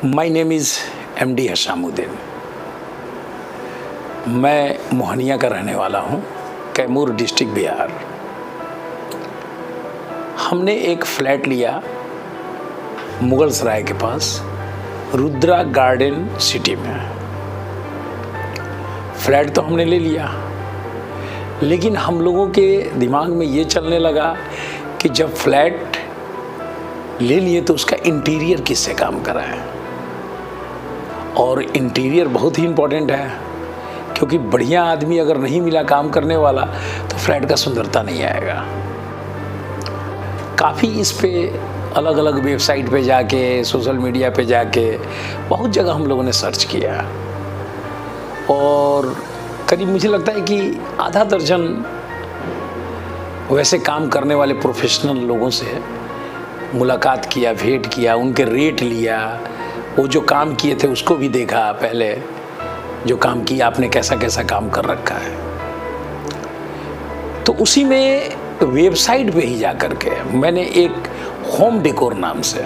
My name is MD हशामुद्दीन। मैं मोहनिया का रहने वाला हूँ, कैमूर डिस्ट्रिक्ट बिहार। हमने एक फ्लैट लिया मुगल सराय के पास रुद्रा गार्डन सिटी में। फ्लैट तो हमने ले लिया, लेकिन हम लोगों के दिमाग में ये चलने लगा कि जब फ्लैट ले लिए तो उसका इंटीरियर किससे काम कराएं। और इंटीरियर बहुत ही इम्पोर्टेंट है, क्योंकि बढ़िया आदमी अगर नहीं मिला काम करने वाला तो फ्लैट का सुंदरता नहीं आएगा। काफ़ी इस पे अलग अलग वेबसाइट पे जाके, सोशल मीडिया पे जाके बहुत जगह हम लोगों ने सर्च किया, और करीब मुझे लगता है कि आधा दर्जन वैसे काम करने वाले प्रोफेशनल लोगों से मुलाकात किया, भेंट किया, उनके रेट लिया, वो जो काम किए थे उसको भी देखा, पहले जो काम किया आपने कैसा कैसा काम कर रखा है। तो उसी में वेबसाइट पे ही जा कर के मैंने एक होम डेकोर नाम से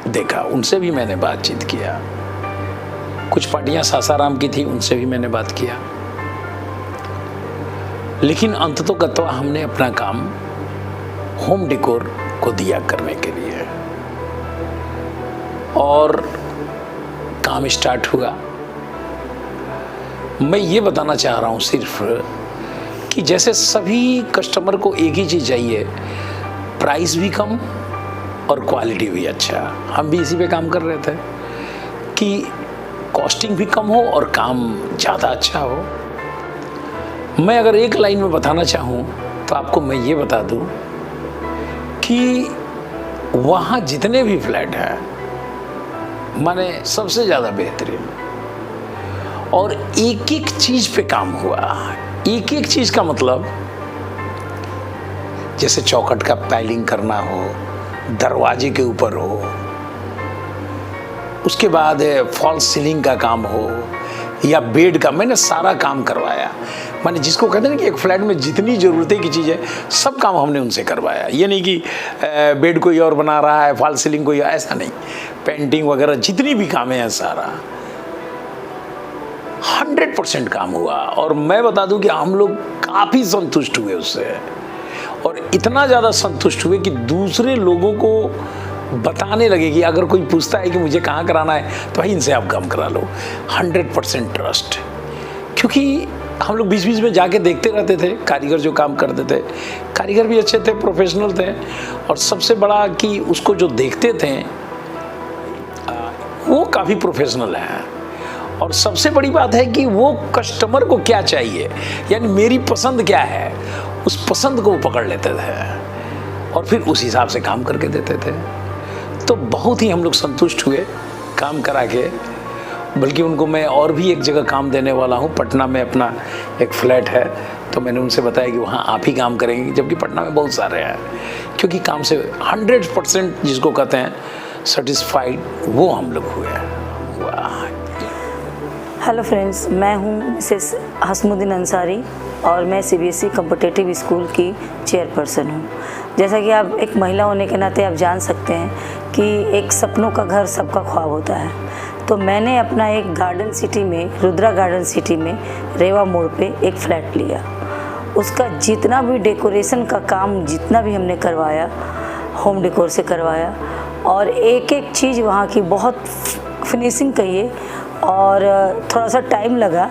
देखा, उनसे भी मैंने बातचीत किया। कुछ पार्टियां सासाराम की थी, उनसे भी मैंने बात किया, लेकिन अंततोगत्वा हमने अपना काम होम डेकोर को दिया करने के लिए, और काम स्टार्ट हुआ। मैं ये बताना चाह रहा हूँ सिर्फ कि जैसे सभी कस्टमर को एक ही चीज़ चाहिए, प्राइस भी कम और क्वालिटी भी अच्छा। हम भी इसी पे काम कर रहे थे कि कॉस्टिंग भी कम हो और काम ज़्यादा अच्छा हो। मैं अगर एक लाइन में बताना चाहूँ तो आपको मैं ये बता दूँ कि वहाँ जितने भी फ्लैट हैं, माने सबसे ज़्यादा बेहतरीन, और एक एक चीज़ पे काम हुआ। एक एक चीज़ का मतलब, जैसे चौखट का पाइलिंग करना हो, दरवाजे के ऊपर हो, उसके बाद फॉल्स सीलिंग का काम हो, या बेड का, मैंने सारा काम करवाया। माने जिसको कहते हैं ना कि एक फ्लैट में जितनी ज़रूरतें की चीज़ है सब काम हमने उनसे करवाया। ये नहीं कि बेड कोई और बना रहा है, फॉल्स सीलिंग कोई, ऐसा नहीं। पेंटिंग वगैरह जितनी भी काम है सारा 100% काम हुआ। और मैं बता दूं कि हम लोग काफ़ी संतुष्ट हुए उससे, और इतना ज़्यादा संतुष्ट हुए कि दूसरे लोगों को बताने लगे कि अगर कोई पूछता है कि मुझे कहाँ कराना है तो भाई इनसे आप काम करा लो। 100% ट्रस्ट, क्योंकि हम लोग बीच बीच में जाके देखते रहते थे कारीगर जो काम करते थे। कारीगर भी अच्छे थे, प्रोफेशनल थे, और सबसे बड़ा कि उसको जो देखते थे वो काफ़ी प्रोफेशनल हैं। और सबसे बड़ी बात है कि वो कस्टमर को क्या चाहिए, यानी मेरी पसंद क्या है, उस पसंद को वो पकड़ लेते थे और फिर उस हिसाब से काम करके देते थे। तो बहुत ही हम लोग संतुष्ट हुए काम करा के। बल्कि उनको मैं और भी एक जगह काम देने वाला हूँ, पटना में अपना एक फ्लैट है, तो मैंने उनसे बताया कि वहाँ आप ही काम करेंगे, जबकि पटना में बहुत सारे हैं। क्योंकि काम से 100% जिसको कहते हैं सेटिस्फाइड, वो हम लोग हुए। हेलो फ्रेंड्स, मैं हूँ मिसेस हसमुद्दीन अंसारी, और मैं CBSE कॉम्पिटिटिव स्कूल की चेयरपर्सन हूँ। जैसा कि आप एक महिला होने के नाते आप जान सकते हैं कि एक सपनों का घर सबका ख्वाब होता है। तो मैंने अपना एक गार्डन सिटी में, रुद्रा गार्डन सिटी में, रेवा मोड़ पे एक फ़्लैट लिया। उसका जितना भी डेकोरेशन का काम जितना भी हमने करवाया, होम डेकोर से करवाया, और एक एक चीज़ वहाँ की बहुत फिनिशिंग कहिए, और थोड़ा सा टाइम लगा,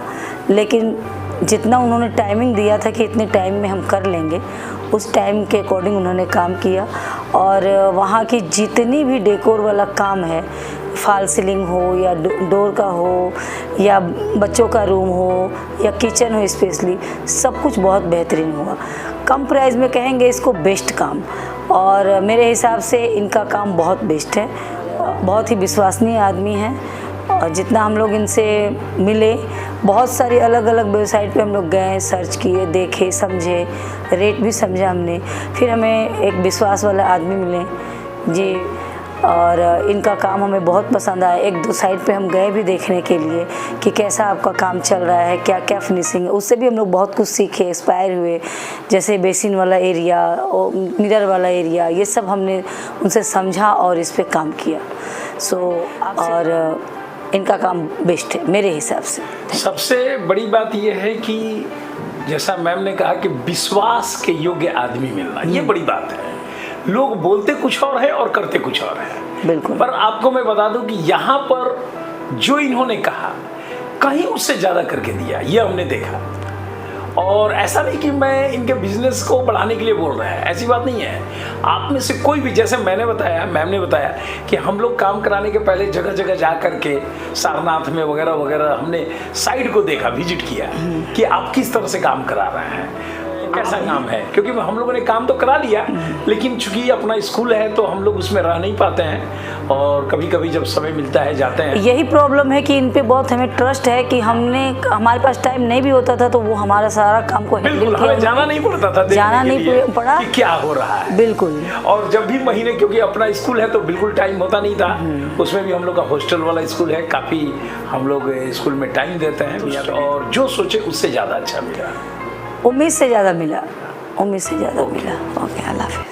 लेकिन जितना उन्होंने टाइमिंग दिया था कि इतने टाइम में हम कर लेंगे, उस टाइम के अकॉर्डिंग उन्होंने काम किया। और वहाँ की जितनी भी डेकोर वाला काम है, फॉल सीलिंग हो या डोर का हो या बच्चों का रूम हो या किचन हो, स्पेशली सब कुछ बहुत बेहतरीन हुआ। कम प्राइस में कहेंगे इसको बेस्ट काम, और मेरे हिसाब से इनका काम बहुत बेस्ट है। बहुत ही विश्वसनीय आदमी हैं, और जितना हम लोग इनसे मिले, बहुत सारी अलग अलग वेबसाइट पे हम लोग गए, सर्च किए, देखे, समझे, रेट भी समझा हमने। फिर हमें एक विश्वास वाला आदमी मिले जी, और इनका काम हमें बहुत पसंद आया। एक दो साइट पे हम गए भी देखने के लिए कि कैसा आपका काम चल रहा है, क्या क्या फिनिशिंग है। उससे भी हम लोग बहुत कुछ सीखे, इंस्पायर हुए। जैसे बेसिन वाला एरिया, मिरर वाला एरिया, ये सब हमने उनसे समझा और इस पे काम किया। सो और इनका काम बेस्ट है मेरे हिसाब से। सबसे बड़ी बात यह है कि जैसा मैम ने कहा कि विश्वास के योग्य आदमी मिलना, ये बड़ी बात है। लोग बोलते कुछ और है और करते कुछ और है। बिल्कुल। पर आपको मैं बता दूं कि यहाँ पर जो इन्होंने कहा कहीं उससे ज़्यादा करके दिया, ये हमने देखा। और ऐसा नहीं कि मैं इनके बिजनेस को बढ़ाने के लिए बोल रहा है, ऐसी बात नहीं है। आप में से कोई भी, जैसे मैंने बताया, मैम ने बताया कि हम लोग काम कराने के पहले जगह जगह जा करके सारनाथ में वगैरह वगैरह हमने साइड को देखा, विजिट किया कि आप किस तरह से काम करा रहे हैं, कैसा काम है। क्योंकि हम लोगों ने काम तो करा लिया, लेकिन चूंकि अपना स्कूल है तो हम लोग उसमें रह नहीं पाते हैं, और कभी कभी जब समय मिलता है जाते हैं। यही प्रॉब्लम है कि इन पे बहुत हमें ट्रस्ट है कि हमारे पास टाइम नहीं भी होता था तो वो हमारा सारा काम को हैंडल बिल्कुल, हमें जाना नहीं पड़ता था, जाना नहीं पड़ा कि क्या हो रहा है। बिल्कुल। और जब भी महीने, क्योंकि अपना स्कूल है तो बिल्कुल टाइम होता नहीं था, उसमें भी हम लोग का हॉस्टल वाला स्कूल है, काफ़ी हम लोग स्कूल में टाइम देते हैं, और जो सोचे उससे ज़्यादा अच्छा मिला, उम्मीद से ज़्यादा मिला, उम्मीद से ज़्यादा मिला। ओके, अल्लाह हाफ़िज़।